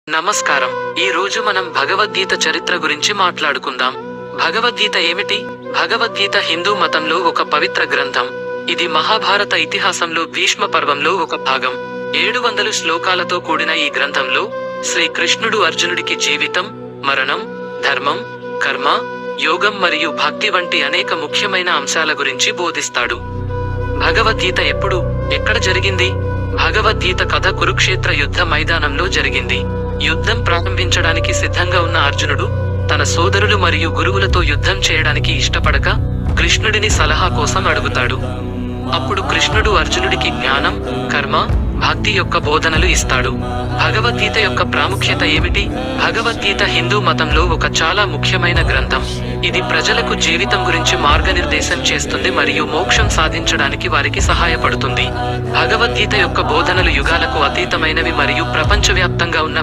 నమస్కారం. ఈ రోజు మనం భగవద్గీత చరిత్ర గురించి మాట్లాడుకుందాం. భగవద్గీత ఏమిటి? భగవద్గీత హిందూ మతంలో ఒక పవిత్ర గ్రంథం. ఇది మహాభారత ఇతిహాసంలో భీష్మ పర్వంలో ఒక భాగం. 700 శ్లోకాలతో కూడిన ఈ గ్రంథంలో శ్రీ కృష్ణుడు అర్జునుడికి జీవితం, మరణం, ధర్మం, కర్మ, యోగం మరియు భక్తి వంటి అనేక ముఖ్యమైన అంశాల గురించి బోధిస్తాడు. భగవద్గీత ఎప్పుడు, ఎక్కడ జరిగింది? భగవద్గీత కథ కురుక్షేత్ర యుద్ధ మైదానంలో జరిగింది. యుద్ధం ప్రారంభించడానికి సిద్ధంగా ఉన్న అర్జునుడు తన సోదరులు మరియు గురువులతో యుద్ధం చేయడానికి ఇష్టపడక కృష్ణుడిని సలహా కోసం అడుగుతాడు. అప్పుడు కృష్ణుడు అర్జునుడికి జ్ఞానం, కర్మ, భక్తి యొక్క బోధనలు ఇస్తాడు. భగవద్గీత యొక్క ప్రాముఖ్యత ఏమిటి? భగవద్గీత హిందూ మతంలో ఒక చాలా ముఖ్యమైన గ్రంథం. ఇది ప్రజలకు జీవితం గురించి మార్గనిర్దేశం చేస్తుంది మరియు మోక్షం సాధించడానికి వారికి సహాయపడుతుంది. భగవద్గీత యొక్క బోధనలు యుగాలకు అతీతమైనవి మరియు ప్రపంచవ్యాప్తంగా ఉన్న